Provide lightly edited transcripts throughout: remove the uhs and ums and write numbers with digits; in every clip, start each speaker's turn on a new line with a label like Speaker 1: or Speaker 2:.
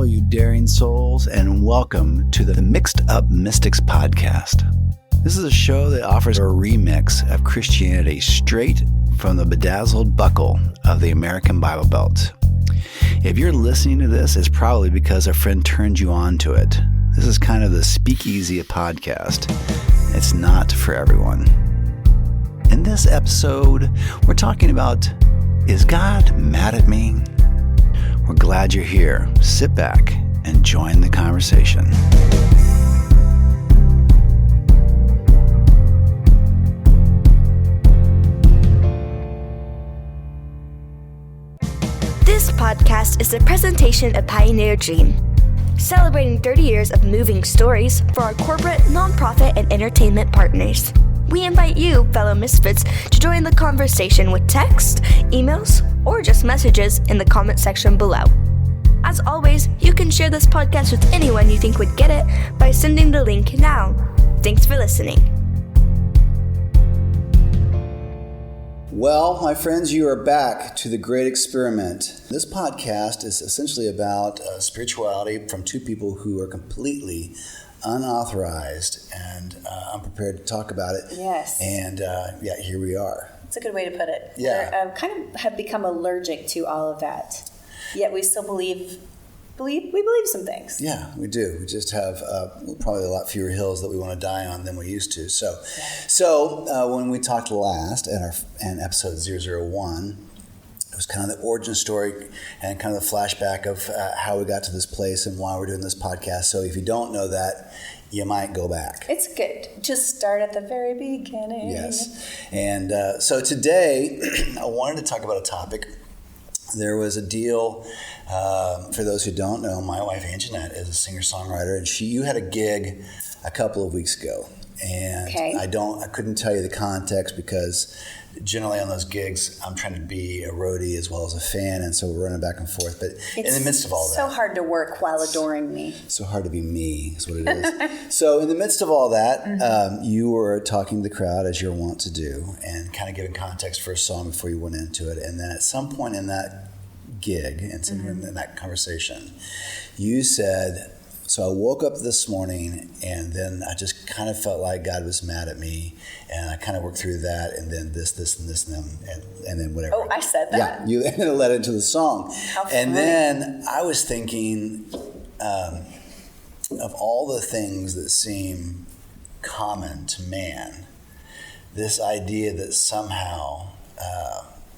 Speaker 1: you daring souls, and welcome to the Mixed Up Mystics podcast. This is a show that offers a remix of Christianity straight from the bedazzled buckle of the American Bible Belt. If you're listening to this, it's probably because a friend turned you on to it. This is kind of the speakeasy podcast. It's not for everyone. In this episode, we're talking about, is God mad at me? We're glad you're here. Sit back and join the conversation.
Speaker 2: This podcast is a presentation of Pioneer Dream, celebrating 30 years of moving stories for our corporate, nonprofit, and entertainment partners. We invite you, fellow misfits, to join the conversation with text, emails, or just messages in the comment section below. As always, you can share this podcast with anyone you think would get it by sending the link now. Thanks for listening.
Speaker 1: Well, my friends, you are back to the Great Experiment. This podcast is essentially about spirituality from two people who are completely unauthorized and unprepared to talk about it.
Speaker 3: Yes.
Speaker 1: And here we are.
Speaker 3: It's a good way to put it.
Speaker 1: Yeah.
Speaker 3: We kind of have become allergic to all of that. Yet we still believe some things.
Speaker 1: Yeah, we do. We just have probably a lot fewer hills that we want to die on than we used to. So when we talked last in episode 001, it was kind of the origin story and kind of the flashback of how we got to this place and why we're doing this podcast. So if you don't know that, you might go back.
Speaker 3: It's good. Just start at the very beginning.
Speaker 1: Yes. And so today, I wanted to talk about a topic. There was a deal, for those who don't know, my wife Anjanette is a singer-songwriter, and you had a gig a couple of weeks ago. And
Speaker 3: okay.
Speaker 1: I couldn't tell you the context because generally on those gigs, I'm trying to be a roadie as well as a fan, and so we're running back and forth. But in the midst of all that,
Speaker 3: so hard to work while adoring me.
Speaker 1: So hard to be me is what it is. So in the midst of all that, you were talking to the crowd as you're wont to do, and kind of giving context for a song before you went into it. And then at some point in that gig, and in that conversation, you said, so I woke up this morning, and then I just kind of felt like God was mad at me, and I kind of worked through that, and then this, and then whatever.
Speaker 3: Oh, I said that?
Speaker 1: Yeah, and it led into the song.
Speaker 3: How funny.
Speaker 1: And then I was thinking of all the things that seem common to man, this idea that somehow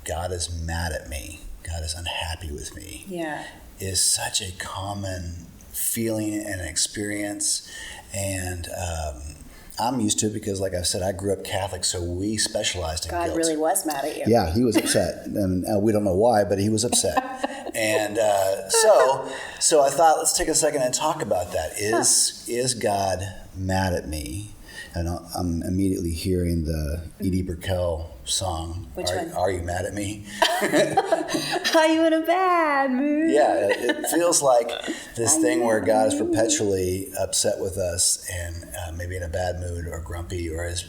Speaker 1: God is mad at me, God is unhappy with me, is such a common feeling and experience, and I'm used to it because, like I said, I grew up Catholic, so we specialized in
Speaker 3: God
Speaker 1: guilt.
Speaker 3: really was mad at you.
Speaker 1: Yeah, he was upset, and we don't know why, but he was upset. And so I thought, let's take a second and talk about that. Is God mad at me? And I'm immediately hearing the Edie Brickell song.
Speaker 3: Which one?
Speaker 1: Are you mad at me?
Speaker 3: Are you in a bad mood?
Speaker 1: Yeah, it feels like this thing where God is perpetually upset with us and maybe in a bad mood or grumpy, or as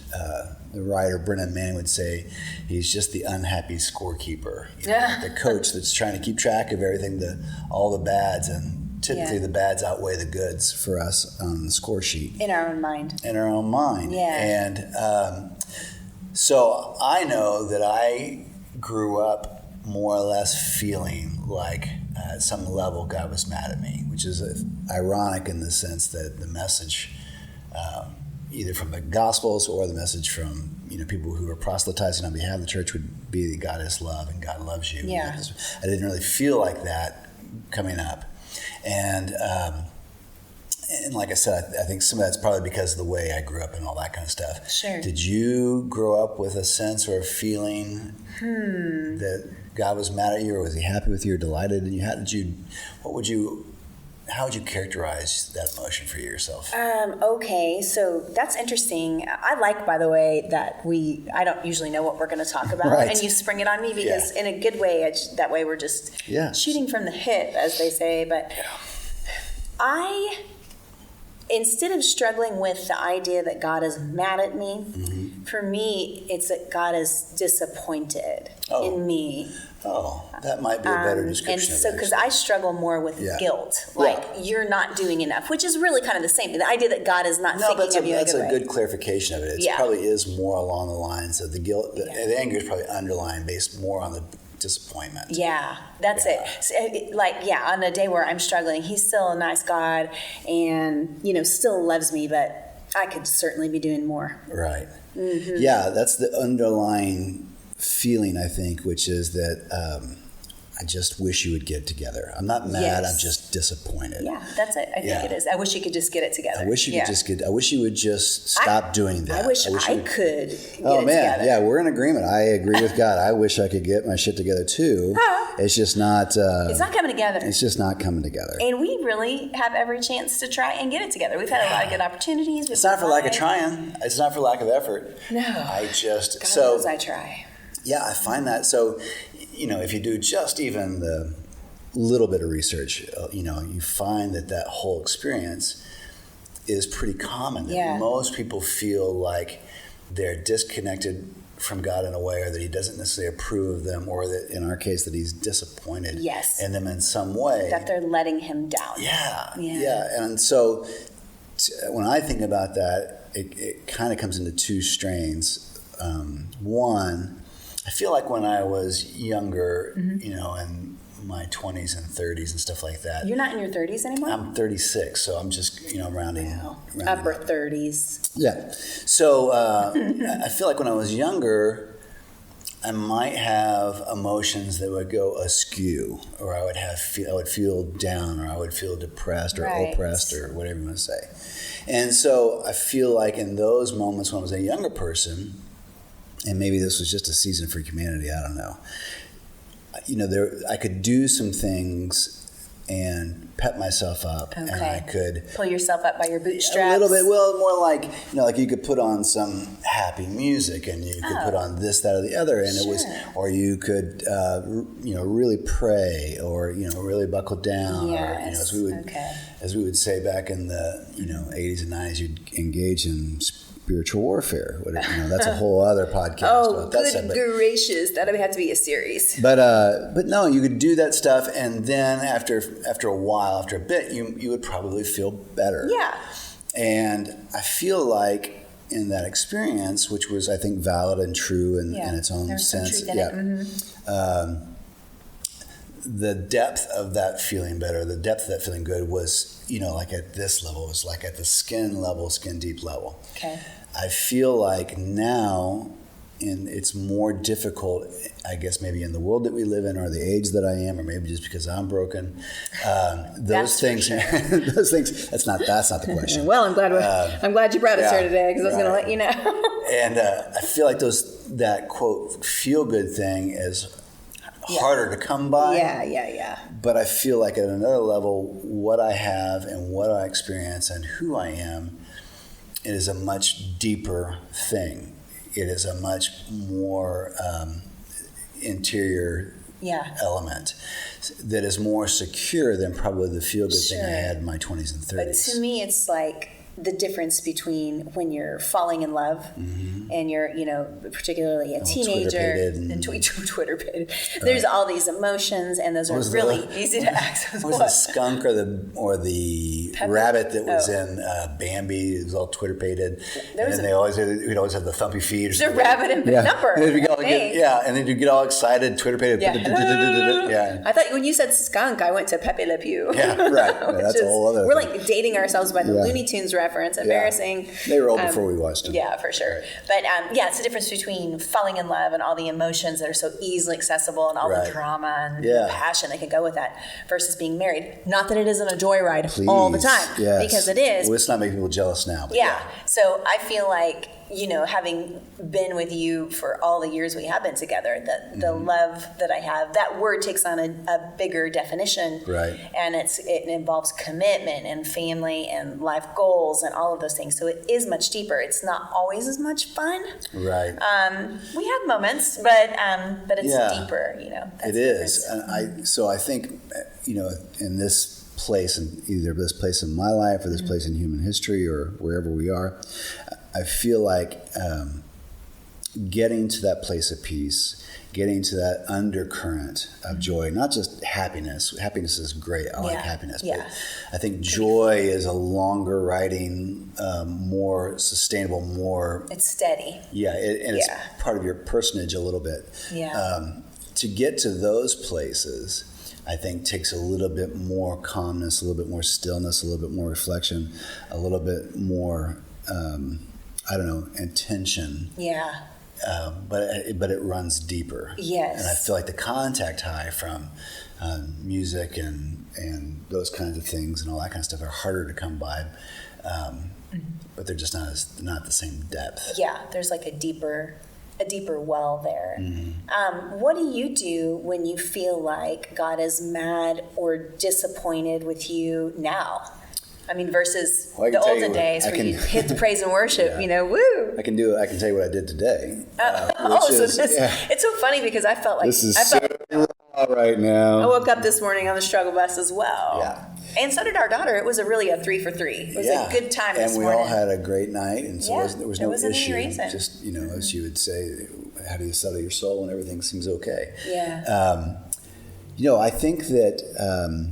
Speaker 1: the writer Brennan Mann would say, he's just the unhappy scorekeeper. The coach that's trying to keep track of everything, all the bads, and typically the bads outweigh the goods for us on the score sheet.
Speaker 3: In our own mind.
Speaker 1: Yeah. And so I know that I grew up more or less feeling like at some level God was mad at me, which is ironic in the sense that the message, either from the Gospels or the message from people who are proselytizing on behalf of the church, would be that God is love and God loves you.
Speaker 3: Yeah.
Speaker 1: I didn't really feel like that coming up. And like I said, I think some of that's probably because of the way I grew up and all that kind of stuff.
Speaker 3: Sure.
Speaker 1: Did you grow up with a sense or a feeling that God was mad at you, or was he happy with you or delighted in you? How would you characterize that emotion for yourself?
Speaker 3: Okay, so that's interesting. I like, by the way, that I don't usually know what we're going to talk about,
Speaker 1: right.
Speaker 3: And you spring it on me because in a good way, that way we're just shooting from the hip, as they say. But instead of struggling with the idea that God is mad at me, For me, it's that God is disappointed in me.
Speaker 1: Oh, that might be a better description.
Speaker 3: And so, because I struggle more with guilt, like you're not doing enough, which is really kind of the same thing. The idea that God is not thinking of you in a good way.
Speaker 1: That's a good clarification of it. It probably is more along the lines of the guilt. The anger is probably underlying, based more on the disappointment.
Speaker 3: Yeah, that's it. So, on a day where I'm struggling, he's still a nice God and, still loves me, but I could certainly be doing more.
Speaker 1: Right. Mm-hmm. Yeah, that's the underlying feeling, I think, which is that I just wish you would get it together. I'm not mad. I'm just disappointed.
Speaker 3: Yeah, that's it. I think it is. I wish you could just get it together.
Speaker 1: I wish you would just stop doing that.
Speaker 3: I wish I could get it
Speaker 1: together.
Speaker 3: Yeah,
Speaker 1: we're in agreement. I agree with God. I wish I could get my shit together too. It's just not.
Speaker 3: It's not coming together.
Speaker 1: It's just not coming together.
Speaker 3: And we really have every chance to try and get it together. We've had a lot of good opportunities.
Speaker 1: It's not for lack of trying. It's not for lack of effort.
Speaker 3: No.
Speaker 1: God
Speaker 3: knows I try.
Speaker 1: Yeah, I find that. So, if you do just even the little bit of research, you find that whole experience is pretty common. That most people feel like they're disconnected from God in a way, or that he doesn't necessarily approve of them, or that in our case that he's disappointed in them in some way.
Speaker 3: That they're letting him down.
Speaker 1: Yeah. And so when I think about that, it kind of comes into two strains. One, I feel like when I was younger, in my 20s and 30s and stuff like that.
Speaker 3: You're not in your 30s anymore?
Speaker 1: I'm 36, so I'm just, rounding
Speaker 3: upper 30s.
Speaker 1: Yeah. So I feel like when I was younger, I might have emotions that would go askew, or I would feel down, or I would feel depressed or oppressed, or whatever you want to say. And so I feel like in those moments when I was a younger person, and maybe this was just a season for humanity, I don't know. I could do some things and pep myself up, and I could
Speaker 3: pull yourself up by your bootstraps.
Speaker 1: A little bit. Well, more like like you could put on some happy music, and you could put on this, that, or the other, and it was, or you could really pray, or really buckle down, or as we would say back in the 80s and 90s, you'd engage in spiritual warfare. Whatever, that's a whole other podcast.
Speaker 3: Oh, good gracious! That would have to be a series.
Speaker 1: But no, you could do that stuff, and then after a while, after a bit, you would probably feel better.
Speaker 3: Yeah.
Speaker 1: And I feel like in that experience, which was, I think, valid and true in its own sense. The depth of that feeling better, the depth of that feeling good was, like at this level, was like at the skin deep level.
Speaker 3: Okay.
Speaker 1: I feel like now, it's more difficult, I guess, maybe in the world that we live in, or the age that I am, or maybe just because I'm broken. Those things. That's not the question.
Speaker 3: Well, I'm glad you brought us here today, because I was going to let you know.
Speaker 1: And I feel like that quote feel good thing is harder to come by.
Speaker 3: Yeah.
Speaker 1: But I feel like at another level, what I have and what I experience and who I am, it is a much deeper thing. It is a much more interior element that is more secure than probably the feel-good thing I had in my 20s and 30s.
Speaker 3: But to me, it's like the difference between when you're falling in love and you're, particularly a teenager and Twitter-pated. There's all these emotions, and those are really easy to access.
Speaker 1: Was the skunk or the rabbit that was in Bambi? It was all Twitter-pated. And then we'd always have the thumpy feet.
Speaker 3: The rabbit and Numper.
Speaker 1: And then you'd get all excited, Twitter-pated.
Speaker 3: I thought when you said skunk, I went to Pepe Le Pew.
Speaker 1: Yeah, right. That's a whole other thing.
Speaker 3: We're like dating ourselves by the Looney Tunes reference. Embarrassing.
Speaker 1: They were old before we watched them.
Speaker 3: Yeah, for sure. But it's the difference between falling in love and all the emotions that are so easily accessible, and all the drama and the passion that can go with that, versus being married. Not that it isn't a joyride all the time, because it is.
Speaker 1: Well, let's not make people jealous now. But
Speaker 3: So I feel like, having been with you for all the years we have been together, that the love that I have, that word takes on a bigger definition.
Speaker 1: Right.
Speaker 3: And it involves commitment and family and life goals and all of those things. So it is much deeper. It's not always as much fun.
Speaker 1: Right.
Speaker 3: We have moments, but it's deeper,
Speaker 1: It is. And I think, in this place, in either this place in my life or this place in human history or wherever we are, I feel like getting to that place of peace, getting to that undercurrent of joy, not just happiness. Happiness is great. I like happiness. But I think joy is a longer riding, more sustainable, more...
Speaker 3: It's steady.
Speaker 1: Yeah, it's part of your personage a little bit.
Speaker 3: Yeah.
Speaker 1: To get to those places, I think takes a little bit more calmness, a little bit more stillness, a little bit more reflection, a little bit more, intention.
Speaker 3: Yeah.
Speaker 1: But it runs deeper.
Speaker 3: Yes.
Speaker 1: And I feel like the contact high from music and those kinds of things and all that kind of stuff are harder to come by, but they're just not the same depth.
Speaker 3: Yeah, there's like a deeper well there. What do you do when you feel like God is mad or disappointed with you now? I mean, versus the olden days where you hit the praise and worship, woo.
Speaker 1: I can tell you what I did today.
Speaker 3: It's so funny because I felt like
Speaker 1: this is so raw right now.
Speaker 3: I woke up this morning on the struggle bus as well. Yeah. And so did our daughter. It was a 3 for 3. It was a good time this morning.
Speaker 1: And we all had a great night, and so there was no issue.
Speaker 3: Any reason.
Speaker 1: Just, as you would say, how do you settle your soul when everything seems okay?
Speaker 3: Yeah.
Speaker 1: I think that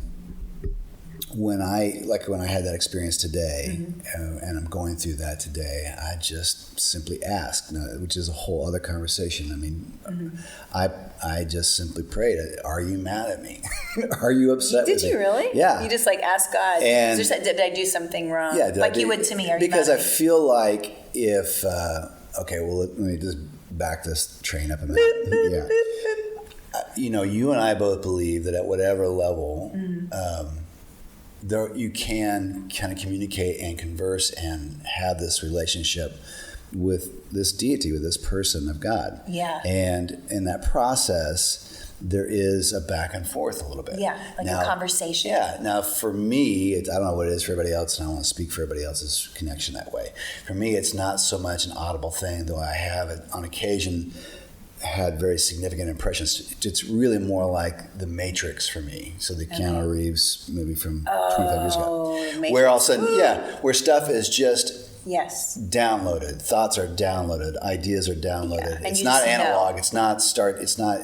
Speaker 1: when I had that experience today, and I'm going through that today, I just simply asked, which is a whole other conversation. I mean, I just simply prayed, are you mad at me? Are you upset with me?
Speaker 3: Did you really?
Speaker 1: Yeah.
Speaker 3: You just asked God, did I do something wrong?
Speaker 1: Yeah.
Speaker 3: Like you would to me, are you
Speaker 1: because
Speaker 3: mad at
Speaker 1: I
Speaker 3: me?
Speaker 1: feel like if, let me just back this train up a minute. You and I both believe that at whatever level, you can kind of communicate and converse and have this relationship with this deity, with this person of God.
Speaker 3: Yeah.
Speaker 1: And in that process, there is a back and forth a little bit.
Speaker 3: Yeah, a conversation.
Speaker 1: Yeah. Now, for me, I don't know what it is for everybody else, and I don't want to speak for everybody else's connection that way. For me, it's not so much an audible thing, though I have, on occasion, had very significant impressions. It's really more like The Matrix for me. So the Keanu Reeves movie from 25 years ago. Matrix. Where all of a sudden, where stuff is just downloaded. Thoughts are downloaded. Ideas are downloaded. It's not analog. It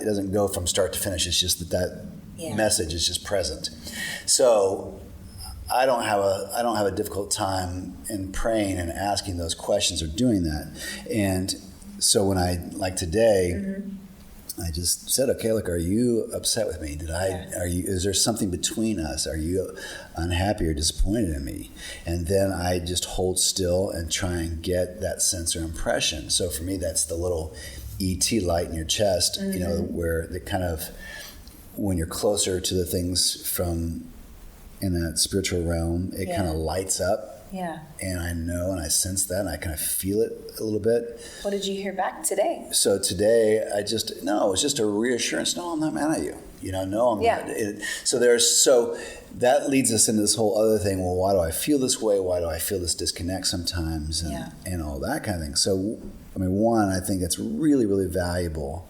Speaker 1: doesn't go from start to finish. It's just that message is just present. So I don't have a difficult time in praying and asking those questions or doing that. And so when like today, I just said, okay, look, are you upset with me? Is there something between us? Are you unhappy or disappointed in me? And then I just hold still and try and get that sense or impression. So for me, that's the little ET light in your chest, where the kind of, when you're closer to the things from in that spiritual realm, it kind of lights up.
Speaker 3: Yeah. And
Speaker 1: I know and I sense that and I kind of feel it a little bit.
Speaker 3: What did you hear back today?
Speaker 1: So today it was just a reassurance. No, I'm not mad at you. No, I'm not. So that leads us into this whole other thing. Well, why do I feel this way? Why do I feel this disconnect sometimes? And all that kind of thing. So, one, I think it's really, really valuable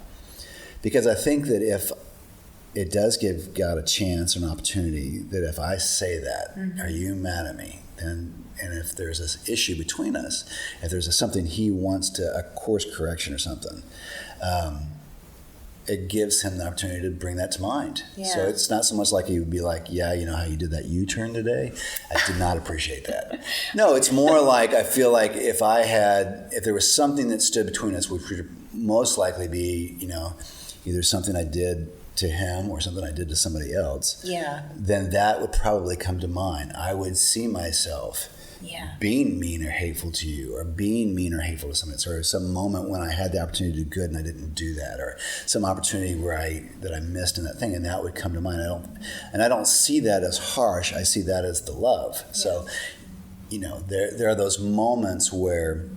Speaker 1: because I think that if it does give God a chance or an opportunity that if I say that, are you mad at me? And if there's this issue between us, if there's something he wants a course correction or something, it gives him the opportunity to bring that to mind. Yeah. So it's not so much like he would be like, how you did that U-turn today? I did not appreciate that. No, it's more like I feel like if there was something that stood between us, which would most likely be, either something I did to him or something I did to somebody else, then that would probably come to mind. I would see myself being mean or hateful to you, or being mean or hateful to somebody, or some moment when I had the opportunity to do good and I didn't do that, or some opportunity that I missed in that thing, and that would come to mind. I don't see that as harsh. I see that as the love. Yeah. So, there are those moments where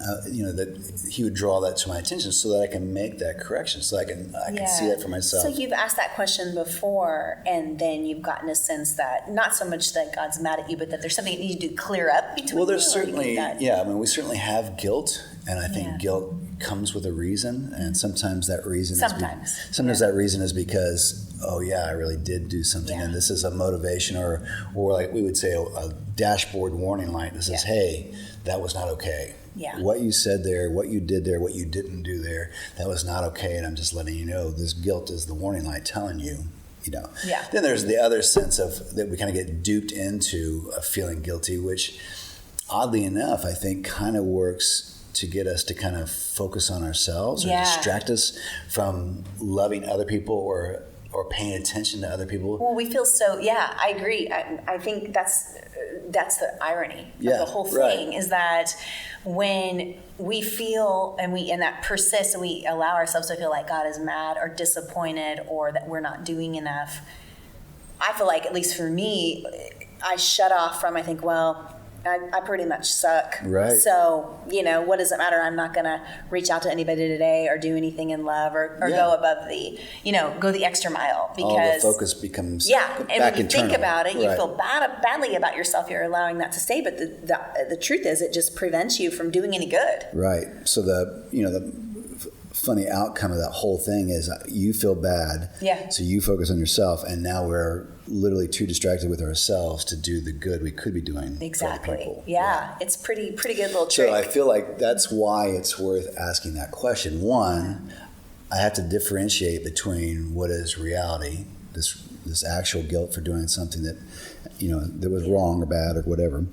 Speaker 1: that he would draw that to my attention so that I can make that correction, so I can see that for myself.
Speaker 3: So you've asked that question before, and then you've gotten a sense that not so much that God's mad at you, but that there's something that you need to clear up between you.
Speaker 1: Well, there's certainly, we certainly have guilt, and I think guilt comes with a reason, and sometimes that reason that reason is because, I really did do something, and this is a motivation, or like we would say, a dashboard warning light that says, hey, that was not okay.
Speaker 3: Yeah.
Speaker 1: What you said there, what you did there, what you didn't do there, that was not okay. And I'm just letting you know this guilt is the warning light telling you,
Speaker 3: Yeah.
Speaker 1: Then there's the other sense of that we kind of get duped into of feeling guilty, which oddly enough, I think kind of works to get us to kind of focus on ourselves or distract us from loving other people or paying attention to other people.
Speaker 3: Well, we feel so, I agree. I think that's the irony of the whole thing, is that when we feel and that persists and we allow ourselves to feel like God is mad or disappointed or that we're not doing enough, I feel like, at least for me, I shut off from, I think, well, I pretty much suck.
Speaker 1: Right.
Speaker 3: So, what does it matter? I'm not going to reach out to anybody today or do anything in love or go above go the extra mile, because
Speaker 1: all the focus becomes
Speaker 3: and when you
Speaker 1: internal.
Speaker 3: think about it, you feel badly about yourself. You're allowing that to stay, but the truth is it just prevents you from doing any good.
Speaker 1: Right. So the funny outcome of that whole thing is you feel bad.
Speaker 3: Yeah.
Speaker 1: So you focus on yourself, and now we're literally too distracted with ourselves to do the good we could be doing.
Speaker 3: Exactly.
Speaker 1: For other people.
Speaker 3: Yeah. It's pretty good little trick.
Speaker 1: So I feel like that's why it's worth asking that question. One, I have to differentiate between what is reality, this actual guilt for doing something that that was wrong or bad or whatever,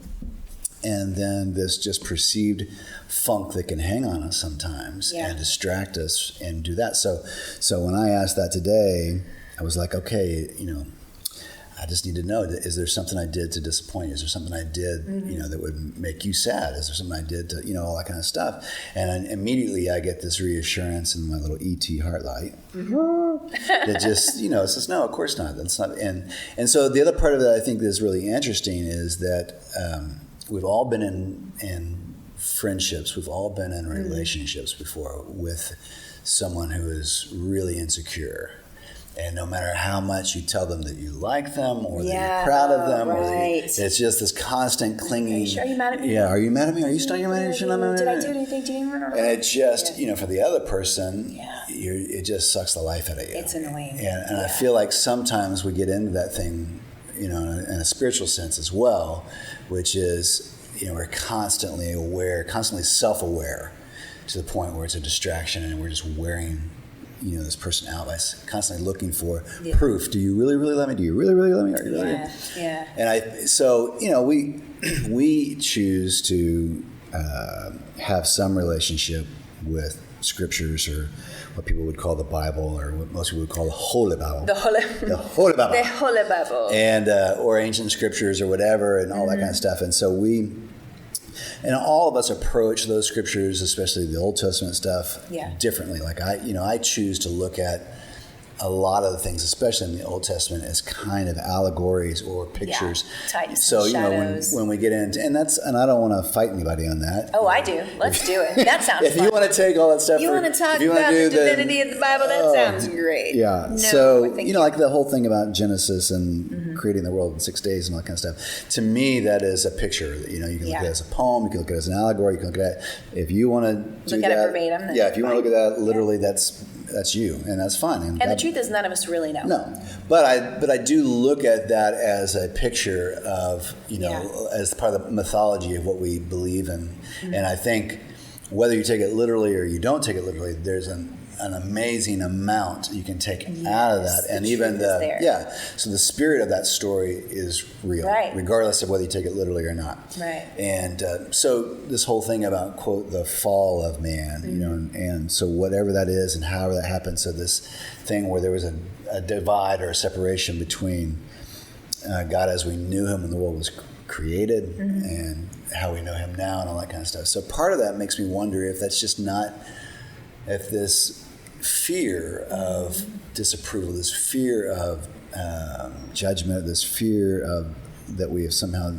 Speaker 1: and then this just perceived funk that can hang on us sometimes and distract us and do that. So when I asked that today, I was like, okay, I just need to know, is there something I did to disappoint you? Is there something I did, that would make you sad? Is there something I did to, all that kind of stuff? And immediately I get this reassurance in my little ET heart light that just, says, no, of course not. That's not. And so the other part of that I think is really interesting is that we've all been in friendships. We've all been in relationships before with someone who is really insecure. And no matter how much you tell them that you like them or that you're proud of them, it's just this constant clinging.
Speaker 3: Are you mad at me?
Speaker 1: Yeah, are you mad at me? Are you still mad at me?
Speaker 3: Did I do anything to you?
Speaker 1: And it just, for the other person, it just sucks the life out of you.
Speaker 3: It's annoying.
Speaker 1: And I feel like sometimes we get into that thing, in a spiritual sense as well, which is, we're constantly aware, constantly self-aware to the point where it's a distraction and we're just wearing this person out by constantly looking for proof. Do you really, really love me? Do you really, really love me? Are you really?
Speaker 3: Yeah.
Speaker 1: And we choose to have some relationship with scriptures or what people would call the Bible, or what most people would call the Holy Bible. The Holy Bible.
Speaker 3: The Holy Bible.
Speaker 1: And, or ancient scriptures or whatever and all that kind of stuff. And so and all of us approach those scriptures, especially the Old Testament stuff, differently. Like I choose to look at a lot of the things, especially in the Old Testament, as kind of allegories or pictures.
Speaker 3: Types
Speaker 1: so
Speaker 3: and shadows.
Speaker 1: When we get into and I don't want to fight anybody on that.
Speaker 3: Oh, I do. Let's do it. That sounds
Speaker 1: if
Speaker 3: fun.
Speaker 1: you want to take all that stuff,
Speaker 3: you want to talk about the divinity of the Bible, that sounds great.
Speaker 1: Yeah.
Speaker 3: No,
Speaker 1: so like the whole thing about Genesis and creating the world in 6 days and all that kind of stuff. To me, that is a picture. You can look at it as a poem. You can look at it as an allegory. You can look at it. If you want to
Speaker 3: look at it verbatim.
Speaker 1: Yeah. If you want to look at that literally, that's you, and that's fine.
Speaker 3: And the truth is, none of us really know.
Speaker 1: No, but I do look at that as a picture of as part of the mythology of what we believe in, and I think whether you take it literally or you don't take it literally, there's an amazing amount you can take out of that, and even so the spirit of that story is real, regardless of whether you take it literally or not.
Speaker 3: Right.
Speaker 1: And so this whole thing about, quote, the fall of man, and so whatever that is and however that happened, so this thing where there was a divide or a separation between God as we knew him when the world was created and how we know him now and all that kind of stuff. So part of that makes me wonder if that's just not, if this fear of disapproval, this fear of judgment, this fear of that we have somehow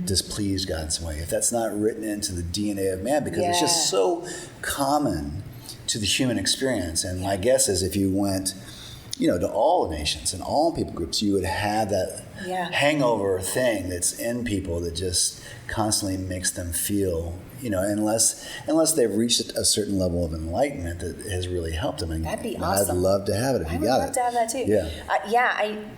Speaker 1: displeased God in some way, if that's not written into the DNA of man, because it's just so common to the human experience. And my guess is if you went, to all nations and all people groups, you would have that hangover thing that's in people that just constantly makes them feel, unless they've reached a certain level of enlightenment that has really helped them. And
Speaker 3: that'd be awesome.
Speaker 1: I'd love to have it if you got it.
Speaker 3: I would love to have that too.
Speaker 1: Yeah.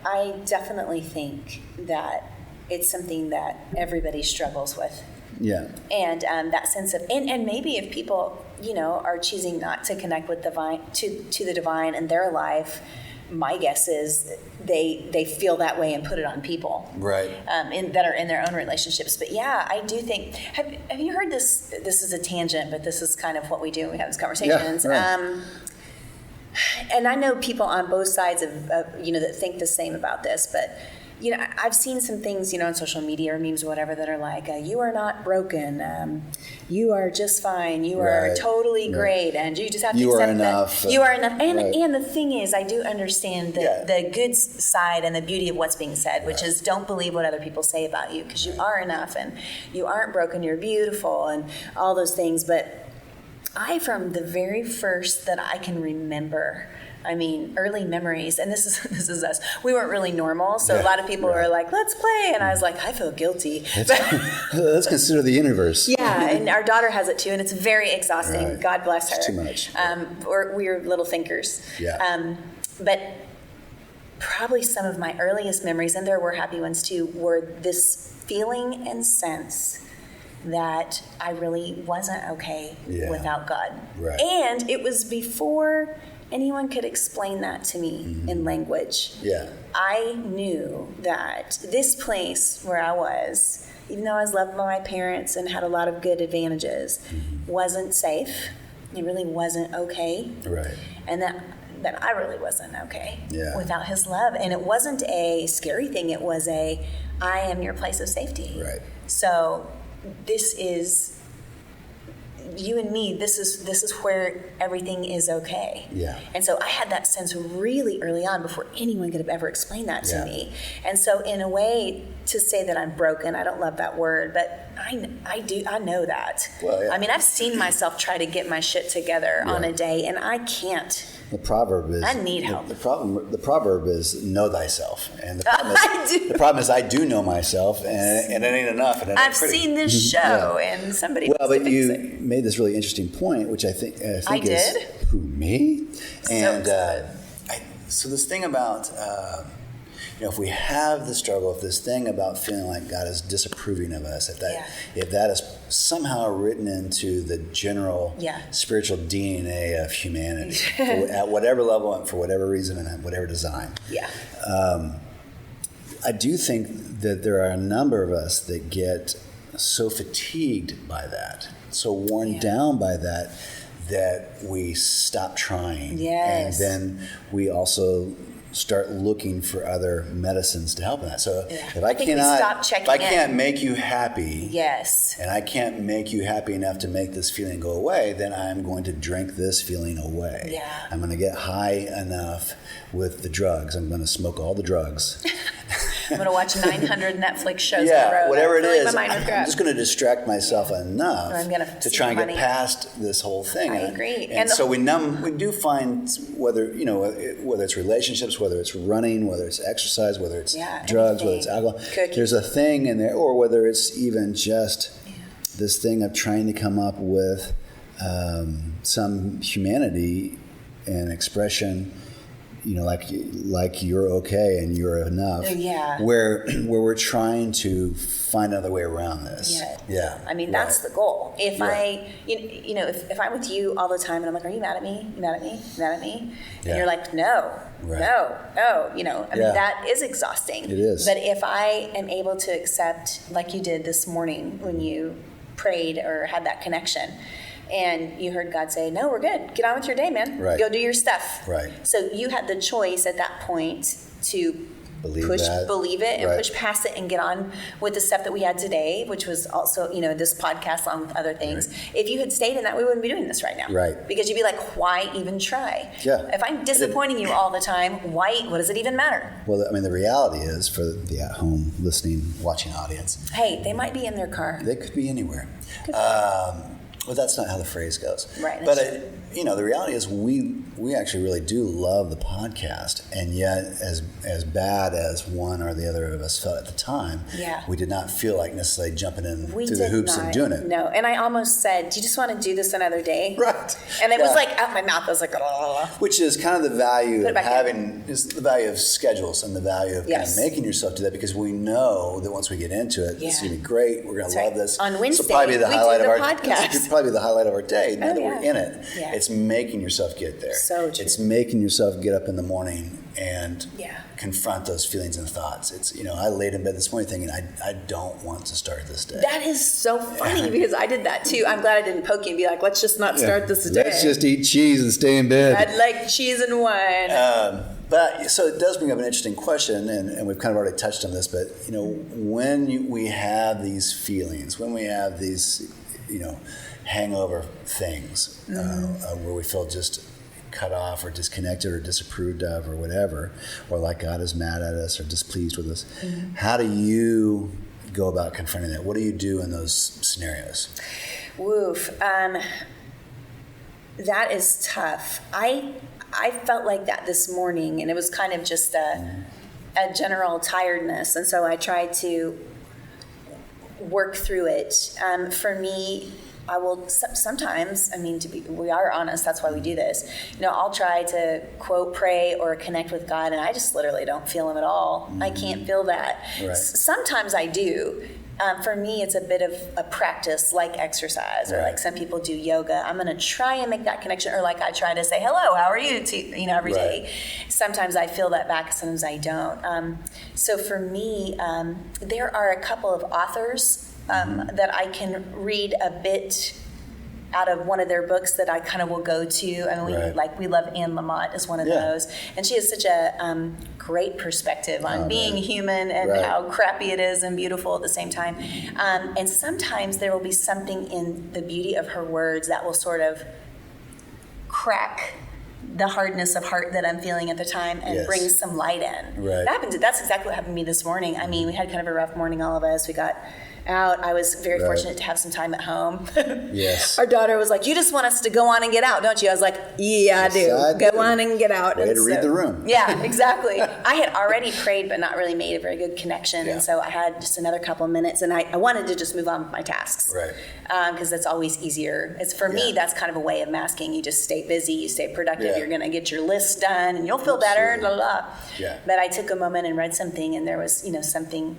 Speaker 3: I definitely think that it's something that everybody struggles with.
Speaker 1: Yeah.
Speaker 3: And that sense of, and maybe if people, are choosing not to connect with to the divine in their life, my guess is they feel that way and put it on people,
Speaker 1: right?
Speaker 3: That are in their own relationships. But yeah, I do think. Have you heard this? This is a tangent, but this is kind of what we do when we have these conversations.
Speaker 1: Yeah, right.
Speaker 3: And I know people on both sides of that think the same about this, but. I've seen some things, on social media or memes or whatever that are like, you are not broken, you are just fine, you are totally great, and you just have to accept that you are enough. And the thing is, I do understand the good side and the beauty of what's being said, which is don't believe what other people say about you, because you are enough, and you aren't broken, you're beautiful, and all those things. But from the very first that I can remember, early memories, and this is us. We weren't really normal, so a lot of people were like, let's play, and I was like, I feel guilty.
Speaker 1: Let's consider the universe.
Speaker 3: Yeah, and our daughter has it too, and it's very exhausting.
Speaker 1: Right.
Speaker 3: God bless her.
Speaker 1: It's too much.
Speaker 3: We're little thinkers.
Speaker 1: Yeah.
Speaker 3: But probably some of my earliest memories, and there were happy ones too, were this feeling and sense that I really wasn't okay without God.
Speaker 1: Right.
Speaker 3: And it was before anyone could explain that to me in language.
Speaker 1: Yeah.
Speaker 3: I knew that this place where I was, even though I was loved by my parents and had a lot of good advantages, wasn't safe. It really wasn't okay.
Speaker 1: Right.
Speaker 3: And that I really wasn't okay without his love. And it wasn't a scary thing. It was I am your place of safety.
Speaker 1: Right.
Speaker 3: So this is you and me. This is where everything is okay.
Speaker 1: Yeah.
Speaker 3: And so I had that sense really early on before anyone could have ever explained that to me. And so in a way, to say that I'm broken, I don't love that word, but I know that.
Speaker 1: Well, yeah.
Speaker 3: I've seen myself try to get my shit together on a day, and I can't.
Speaker 1: The proverb is,
Speaker 3: I need help.
Speaker 1: The proverb is know thyself, and the problem is I do know myself, and it ain't enough. And
Speaker 3: I've seen this show, and somebody.
Speaker 1: Well, but you made this really interesting point, which I think
Speaker 3: I
Speaker 1: is
Speaker 3: did.
Speaker 1: Who, me? And
Speaker 3: so
Speaker 1: this thing about if we have the struggle, if this thing about feeling like God is disapproving of us, if that is somehow written into the general spiritual DNA of humanity, at whatever level and for whatever reason and whatever design, I do think that there are a number of us that get so fatigued by that, so worn down by that we stop trying, and then we also start looking for other medicines to help in that. So if I can't make you happy, and I can't make you happy enough to make this feeling go away, then I'm going to drink this feeling away.
Speaker 3: Yeah.
Speaker 1: I'm going to get high enough with the drugs. I'm going to smoke all the drugs.
Speaker 3: I'm going to watch 900 Netflix shows in a row.
Speaker 1: Whatever it is, I'm just going to distract myself enough to try and get past this whole thing.
Speaker 3: I agree.
Speaker 1: And so we do find whether it's relationships, whether it's running, whether it's exercise, whether it's drugs, whether it's alcohol, there's a thing in there, or whether it's even just this thing of trying to come up with some humanity and expression, like you're okay and you're enough. Where we're trying to find another way around this.
Speaker 3: That's the goal. If if I'm with you all the time and I'm like, are you mad at me? You mad at me? You mad at me? And you're like, no. That is exhausting.
Speaker 1: It is.
Speaker 3: But if I am able to accept, like you did this morning when you prayed or had that connection, and you heard God say, no, we're good. Get on with your day, man.
Speaker 1: Right.
Speaker 3: Go do your stuff.
Speaker 1: Right.
Speaker 3: So you had the choice at that point to believe it, and push past it and get on with the stuff that we had today, which was also, this podcast along with other things. Right. If you had stayed in that, we wouldn't be doing this right now.
Speaker 1: Right.
Speaker 3: Because you'd be like, why even try?
Speaker 1: Yeah.
Speaker 3: If I'm disappointing you all the time, what does it even matter?
Speaker 1: Well, the reality is, for the at-home listening, watching audience.
Speaker 3: Hey, they might be in their car.
Speaker 1: They could be anywhere. Well, that's not how the phrase goes.
Speaker 3: Right.
Speaker 1: But, the reality is we we actually really do love the podcast, and yet as bad as one or the other of us felt at the time, we did not feel like necessarily jumping in through the hoops and doing it.
Speaker 3: No, and I almost said, do you just want to do this another day?
Speaker 1: Right.
Speaker 3: And it was like out my mouth. I was like, oh.
Speaker 1: Which is kind of the value of is the value of schedules and the value of kind of making yourself do that, because we know that once we get into it, it's going to be great. We're going to love this.
Speaker 3: On Wednesday,
Speaker 1: probably the highlight of our
Speaker 3: podcast.
Speaker 1: It's probably the highlight of our day. Now that we're in it, it's making yourself get there.
Speaker 3: So true.
Speaker 1: It's making yourself get up in the morning and confront those feelings and thoughts. It's, I laid in bed this morning thinking, I don't want to start this day.
Speaker 3: That is so funny because I did that too. I'm glad I didn't poke you and be like, let's just not start this day.
Speaker 1: Let's just eat cheese and stay in bed.
Speaker 3: I'd like cheese and wine.
Speaker 1: But so it does bring up an interesting question, and we've kind of already touched on this, but when we have these feelings, when we have these, hangover things, where we feel just cut off or disconnected or disapproved of or whatever, or like God is mad at us or displeased with us, how do you go about confronting that? What do you do in those scenarios?
Speaker 3: Woof. That is tough. I felt like that this morning, and it was kind of just a general tiredness, and so I tried to work through it. For me, I will sometimes, we are honest, that's why we do this. I'll try to quote, pray or connect with God, and I just literally don't feel him at all. I can't feel that. Right. Sometimes I do. For me, it's a bit of a practice, like exercise, or like some people do yoga. I'm going to try and make that connection, or like I try to say, hello, how are you, every day. Sometimes I feel that back, sometimes I don't. So for me, there are a couple of authors that I can read a bit out of one of their books that I kind of will go to. We love Anne Lamott is one of those, and she has such a great perspective on being human and how crappy it is and beautiful at the same time. And sometimes there will be something in the beauty of her words that will sort of crack the hardness of heart that I'm feeling at the time and bring some light in. Right. That's exactly what happened to me this morning. We had kind of a rough morning, all of us. We got out. I was very fortunate to have some time at home. Yes. Our daughter was like, you just want us to go on and get out, don't you? I was like, yeah, I do. Go on and get out.
Speaker 1: Way to read the room.
Speaker 3: Yeah, exactly. I had already prayed but not really made a very good connection. And so I had just another couple of minutes, and I wanted to just move on with my tasks. Right. Because that's always easier. For me, that's kind of a way of masking. You just stay busy, you stay productive, you're going to get your list done, and you'll feel better, blah, blah. Yeah. But I took a moment and read something, and there was, something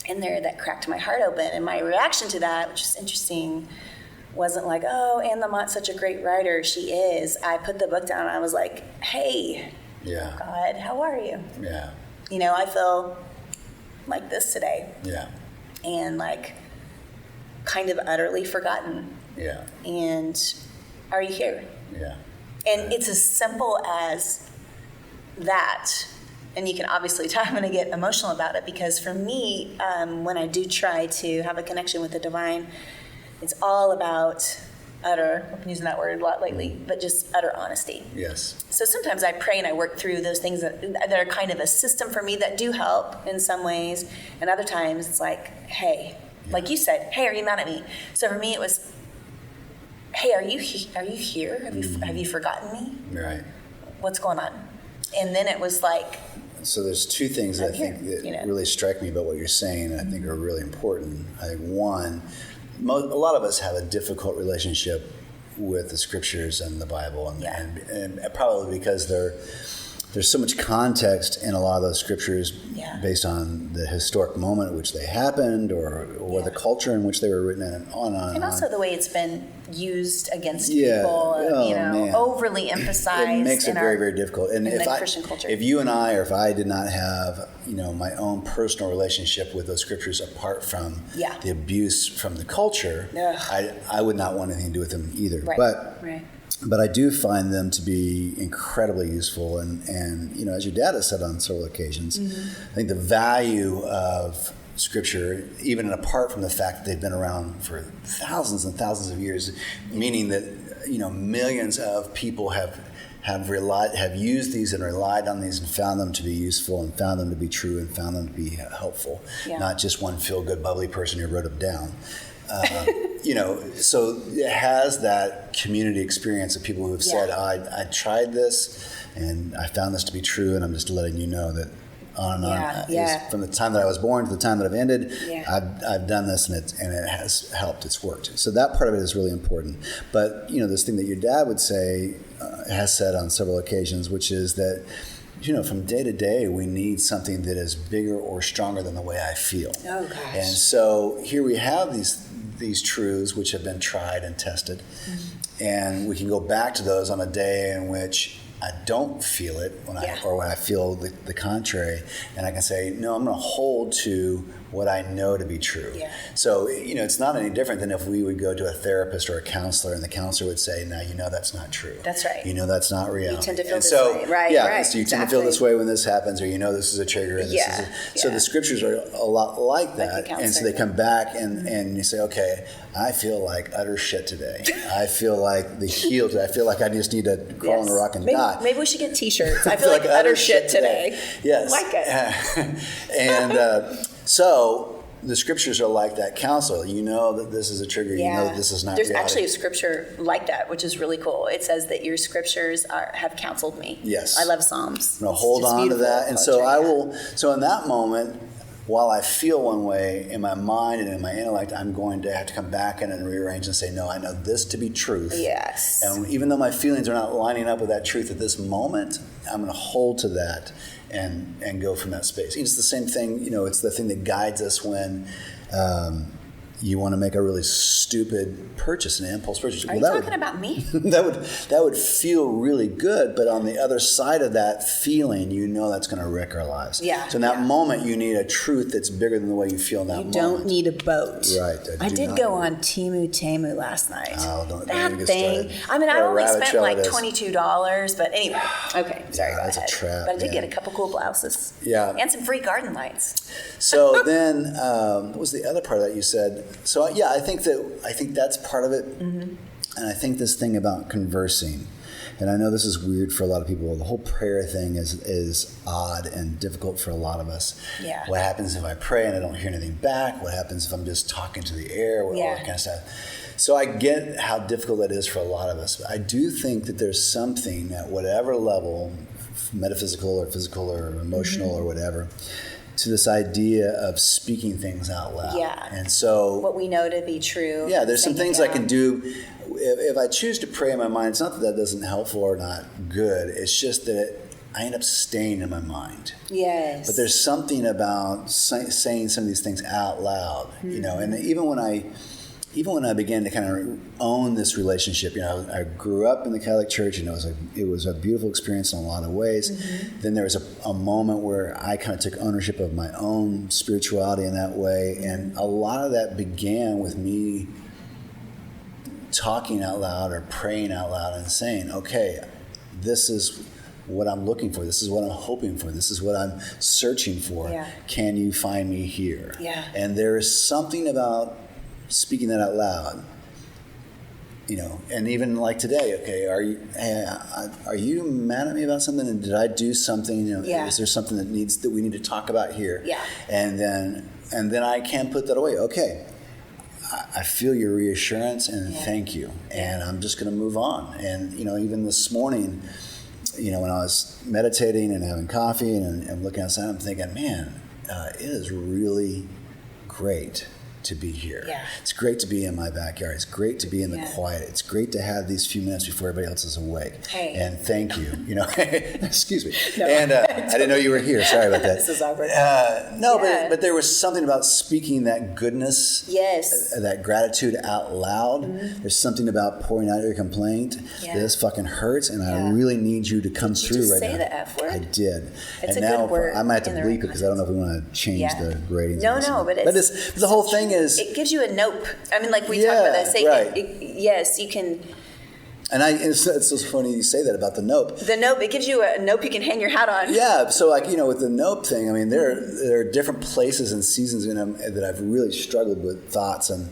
Speaker 3: in there that cracked my heart open, and my reaction to that, which is interesting, wasn't like, oh, Anne Lamott's such a great writer. She is. I put the book down and I was like, hey, God, how are you? Yeah. I feel like this today. Yeah. And like kind of utterly forgotten. Yeah. And are you here? Yeah. And it's as simple as that. And you can obviously tell I'm going to get emotional about it, because for me, when I do try to have a connection with the divine, it's all about utter, I've been using that word a lot lately, but just utter honesty. Yes. So sometimes I pray and I work through those things that are kind of a system for me that do help in some ways. And other times it's like, hey, like you said, hey, are you mad at me? So for me it was, hey, are you here? Have you forgotten me? Right. What's going on? And then it was like,
Speaker 1: so there's two things that I think that really strike me about what you're saying, and I think are really important. I think one, a lot of us have a difficult relationship with the scriptures and the Bible, and probably because there's so much context in a lot of those scriptures based on the historic moment at which they happened, or the culture in which they were written, and on and on.
Speaker 3: And also the way it's been used against people, overly emphasized.
Speaker 1: It makes it very, very difficult. And
Speaker 3: in the Christian culture.
Speaker 1: If you and I, or if I did not have, my own personal relationship with those scriptures apart from the abuse from the culture, I would not want anything to do with them either. Right. But I do find them to be incredibly useful, and as your dad has said on several occasions, I think the value of Scripture, even apart from the fact that they've been around for thousands and thousands of years, meaning that millions of people have used these and relied on these and found them to be useful and found them to be true and found them to be helpful, not just one feel-good, bubbly person who wrote them down. so it has that community experience of people who have said, I tried this and I found this to be true, and I'm just letting you know that on and on. From the time that I was born to the time that I've ended, I've done this, and it has helped. It's worked. So that part of it is really important. But this thing that your dad would say, has said on several occasions, which is that from day to day, we need something that is bigger or stronger than the way I feel.
Speaker 3: Oh gosh!
Speaker 1: And so here we have these truths which have been tried and tested, and we can go back to those on a day in which I don't feel it when I feel the contrary, and I can say, no, I'm going to hold to what I know to be true. Yeah. So, it's not any different than if we would go to a therapist or a counselor, and the counselor would say, no, that's not true.
Speaker 3: That's right.
Speaker 1: That's not reality.
Speaker 3: You tend to feel this way. Right,
Speaker 1: yeah,
Speaker 3: right.
Speaker 1: So you tend to feel this way when this happens, or this is a trigger. And So the scriptures are a lot like that. And so they come back and you say, okay, I feel like utter shit today. I feel like the heel today. I feel like I just need to crawl on a rock and die.
Speaker 3: Maybe we should get t-shirts. I feel like utter shit today.
Speaker 1: Yes.
Speaker 3: I like it.
Speaker 1: And so the scriptures are like that counsel. You know that this is a trigger. You know that this is not
Speaker 3: There's
Speaker 1: reality.
Speaker 3: actually a scripture like that, which is really cool. It says that your scriptures have counseled me.
Speaker 1: Yes.
Speaker 3: I love Psalms.
Speaker 1: I'm going to hold on to that. And so I will. So in that moment, while I feel one way in my mind and in my intellect, I'm going to have to come back in and rearrange and say, no, I know this to be truth.
Speaker 3: Yes.
Speaker 1: And even though my feelings are not lining up with that truth at this moment, I'm going to hold to that and go from that space. It's the same thing, it's the thing that guides us when you want to make a really stupid purchase, an impulse purchase.
Speaker 3: Are you talking about me?
Speaker 1: that would feel really good, but on the other side of that feeling, that's going to wreck our lives.
Speaker 3: Yeah.
Speaker 1: So in that moment, you need a truth that's bigger than the way you feel in that moment.
Speaker 3: You don't need a boat.
Speaker 1: Right.
Speaker 3: I did go on Temu last night.
Speaker 1: Oh, don't
Speaker 3: that
Speaker 1: get
Speaker 3: thing.
Speaker 1: started.
Speaker 3: I mean, I only spent like $22, but anyway. Okay, sorry, go ahead.
Speaker 1: That's a trap.
Speaker 3: But I did get a couple cool blouses.
Speaker 1: Yeah.
Speaker 3: And some free garden lights.
Speaker 1: So then, what was the other part of that you said? So I think that's part of it, and I think this thing about conversing, and I know this is weird for a lot of people. The whole prayer thing is odd and difficult for a lot of us.
Speaker 3: Yeah.
Speaker 1: What happens if I pray and I don't hear anything back? What happens if I'm just talking to the air? All that kind of stuff. So I get how difficult that is for a lot of us. But I do think that there's something at whatever level, metaphysical or physical or emotional or whatever, to this idea of speaking things out loud.
Speaker 3: Yeah.
Speaker 1: And so
Speaker 3: what we know to be true.
Speaker 1: Yeah, there's some things I can do. If I choose to pray in my mind, it's not that doesn't helpful or not good. It's just that I end up staying in my mind.
Speaker 3: Yes.
Speaker 1: But there's something about saying some of these things out loud, and even when I began to kind of own this relationship, I grew up in the Catholic Church, and it was a beautiful experience in a lot of ways. Then there was a moment where I kind of took ownership of my own spirituality in that way, and a lot of that began with me talking out loud or praying out loud and saying, okay, this is what I'm looking for. This is what I'm hoping for. This is what I'm searching for.
Speaker 3: Yeah.
Speaker 1: Can you find me here?
Speaker 3: Yeah.
Speaker 1: And there is something about speaking that out loud, and even like today, okay, are you mad at me about something? And did I do something? Is there something that we need to talk about here?
Speaker 3: Yeah.
Speaker 1: And then I can put that away. Okay, I feel your reassurance and thank you, and I'm just going to move on. And even this morning, when I was meditating and having coffee and looking outside, I'm thinking, man, it is really great to be here. Yeah. It's great to be in my backyard. It's great to be in the quiet. It's great to have these few minutes before everybody else is awake.
Speaker 3: Hey.
Speaker 1: And thank you. Excuse me. No. And I didn't know you were here. Sorry about that.
Speaker 3: This is awkward.
Speaker 1: But there was something about speaking that goodness, that gratitude out loud. There's something about pouring out your complaint. This fucking hurts, and I really need you to come through right now.
Speaker 3: Did you say the F word?
Speaker 1: I did.
Speaker 3: It's
Speaker 1: and
Speaker 3: a
Speaker 1: now
Speaker 3: good word.
Speaker 1: I might have to bleep it because I don't know if we want to change the ratings.
Speaker 3: No, but it's
Speaker 1: the whole thing is
Speaker 3: it gives you a nope. I mean, like we talked about that. Say,
Speaker 1: right.
Speaker 3: Yes, you can.
Speaker 1: And it's so funny you say that about the nope.
Speaker 3: The nope, it gives you a nope you can hang your hat on.
Speaker 1: Yeah, so with the nope thing, I mean, there are different places and seasons that I've really struggled with thoughts and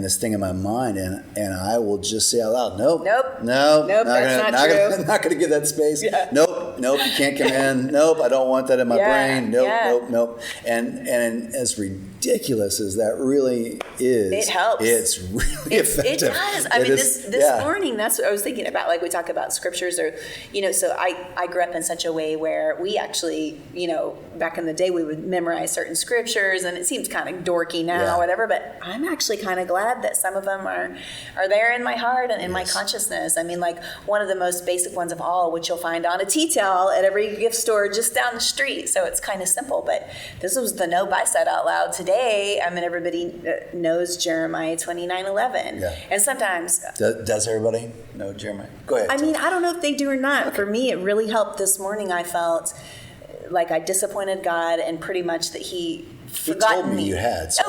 Speaker 1: this thing in my mind, and I will just say out loud, nope,
Speaker 3: that's not true.
Speaker 1: Not going to give that space. Yeah. Nope, you can't come in. Nope, I don't want that in my brain. Nope. And as ridiculous as that really is,
Speaker 3: it helps.
Speaker 1: It's really effective.
Speaker 3: It does. I mean, this morning, that's what I was thinking about. Like we talk about scriptures, or so I grew up in such a way where we actually, back in the day, we would memorize certain scriptures, and it seems kind of dorky now, or whatever. But I'm actually kind of glad that some of them are there in my heart and in my consciousness. I mean, like one of the most basic ones of all, which you'll find on a tea towel at every gift store just down the street. So it's kind of simple, but this was the note I said out loud today. I mean, everybody knows Jeremiah 29:11. Yeah. And sometimes...
Speaker 1: Does everybody know Jeremiah? Go ahead.
Speaker 3: I mean, I don't know if they do or not. Okay. For me, it really helped this morning. I felt like I disappointed God, and pretty much that He told me
Speaker 1: you had. So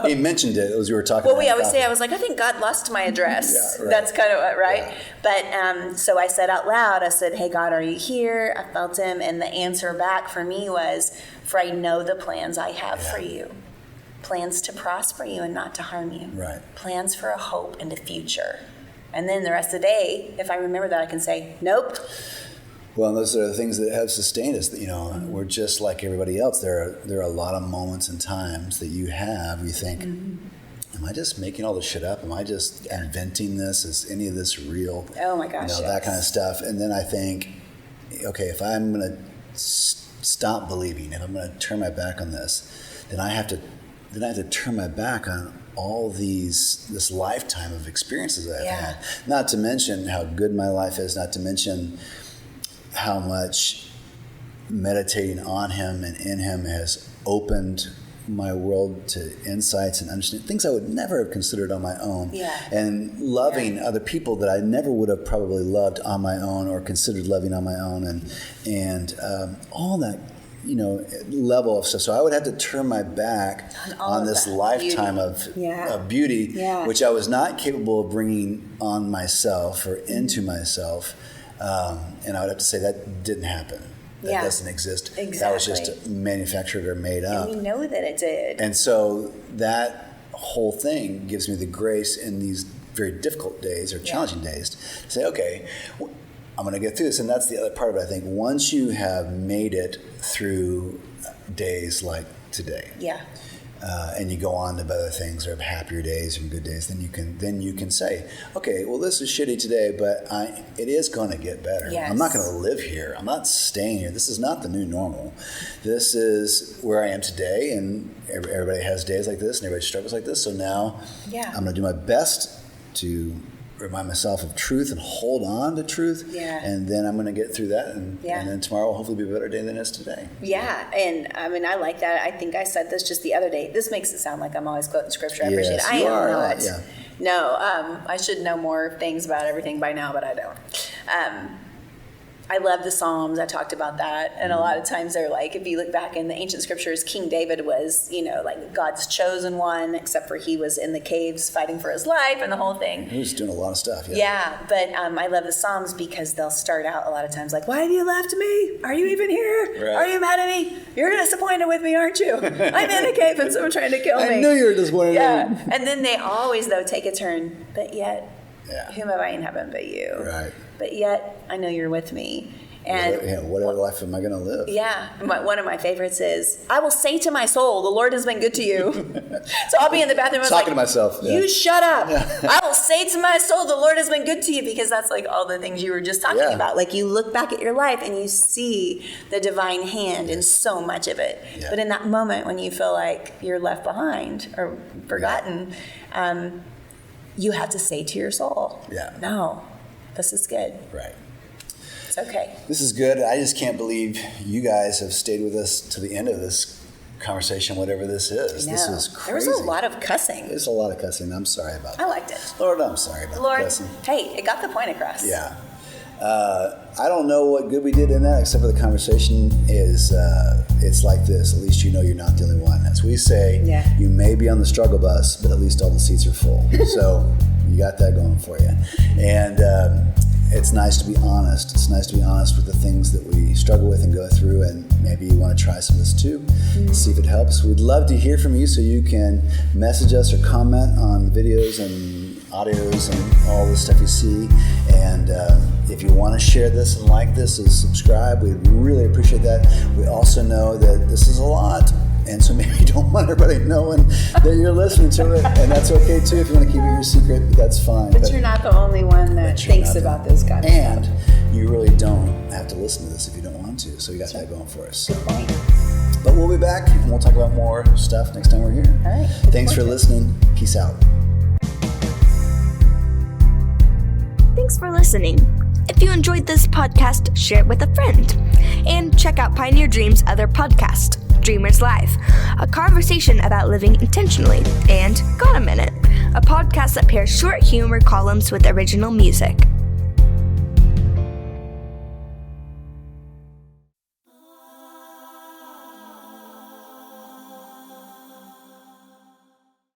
Speaker 1: he mentioned it as we were talking.
Speaker 3: Well, I always say, I was like, I think God lost my address. Yeah, right. That's kind of right. Yeah. But so I said out loud, I said, hey, God, are you here? I felt Him. And the answer back for me was, for I know the plans I have for you. Plans to prosper you and not to harm you. Right. Plans for a hope and a future. And then the rest of the day, if I remember that, I can say, nope.
Speaker 1: Well, those are the things that have sustained us. We're just like everybody else. There are a lot of moments and times that you think, am I just making all this shit up? Am I just inventing this? Is any of this real?
Speaker 3: Oh my gosh,
Speaker 1: that kind of stuff. And then I think, okay, if I'm going to stop believing, if I'm going to turn my back on this, then I have to turn my back on all this lifetime of experiences that I've had. Not to mention how good my life is, not to mention how much meditating on Him and in Him has opened my world to insights and understanding, things I would never have considered on my own. Yeah. And loving other people that I never would have probably loved on my own or considered loving on my own, and all that, level of stuff. So I would have to turn my back on this lifetime of beauty, which I was not capable of bringing on myself or into myself. And I would have to say that didn't happen. That doesn't exist. Exactly. That was just manufactured or made up.
Speaker 3: And we know that it did.
Speaker 1: And so that whole thing gives me the grace in these very difficult days or challenging days to say, okay, I'm going to get through this. And that's the other part of it, I think. Once you have made it through days like today, and you go on to better things or happier days and good days, then you can say, okay, well, this is shitty today, but it is going to get better. Yes. I'm not going to live here. I'm not staying here. This is not the new normal. This is where I am today, and everybody has days like this, and everybody struggles like this. So now I'm going to do my best to remind myself of truth and hold on to truth. Yeah. And then I'm going to get through that. And then tomorrow will hopefully be a better day than it is today.
Speaker 3: Yeah. And I mean, I like that. I think I said this just the other day. This makes it sound like I'm always quoting scripture. I appreciate it. I am not. Yeah. No, I should know more things about everything by now, but I don't. I love the Psalms. I talked about that. And a lot of times they're like, if you look back in the ancient scriptures, King David was, like God's chosen one, except for he was in the caves fighting for his life and the whole thing.
Speaker 1: He was doing a lot of stuff.
Speaker 3: Yeah, but I love the Psalms because they'll start out a lot of times like, why have you left me? Are you even here? Right. Are you mad at me? You're disappointed with me, aren't you? I'm in a cave and someone's trying to kill me.
Speaker 1: I knew you were disappointed.
Speaker 3: Yeah, and then they always, though, take a turn, but yet, whom have I in heaven but you? Right. But yet, I know you're with me. And
Speaker 1: whatever life am I going to live?
Speaker 3: Yeah. One of my favorites is, I will say to my soul, the Lord has been good to you. So I'll be in the bathroom
Speaker 1: talking to myself.
Speaker 3: You shut up. Yeah. I will say to my soul, the Lord has been good to you, because that's like all the things you were just talking about. Like you look back at your life and you see the divine hand in so much of it. Yeah. But in that moment when you feel like you're left behind or forgotten, you have to say to your soul, no, this is good.
Speaker 1: Right.
Speaker 3: It's okay.
Speaker 1: This is good. I just can't believe you guys have stayed with us to the end of this conversation, whatever this is. This is crazy.
Speaker 3: There was a lot of cussing.
Speaker 1: There's a lot of cussing. I'm sorry about that.
Speaker 3: I liked it.
Speaker 1: Lord, I'm sorry about the cussing.
Speaker 3: Hey, it got the point across.
Speaker 1: Yeah. I don't know what good we did in that, except for the conversation is, it's like this. At least you know you're not the only one. As we say, you may be on the struggle bus, but at least all the seats are full. So you got that going for you. And it's nice to be honest. It's nice to be honest with the things that we struggle with and go through, and maybe you want to try some of this too, see if it helps. We'd love to hear from you, so you can message us or comment on the videos and audios and all the stuff you see. And if you want to share this and like this and subscribe, we'd really appreciate that. We also know that this is a lot, and so maybe you don't want everybody knowing that you're listening to it, and that's okay too. If you want to keep it your secret, that's fine.
Speaker 3: But you're not the only one that thinks about this kind of
Speaker 1: stuff.
Speaker 3: And
Speaker 1: you really don't have to listen to this if you don't want to, so you got that going for us.
Speaker 3: Good point.
Speaker 1: But we'll be back, and we'll talk about more stuff next time we're here.
Speaker 3: All right.
Speaker 1: Thanks for listening. Peace out.
Speaker 2: Thanks for listening. If you enjoyed this podcast, share it with a friend. And check out Pioneer Dream's other podcast, Dreamers Live, a conversation about living intentionally, and Got a Minute, a podcast that pairs short humor columns with original music.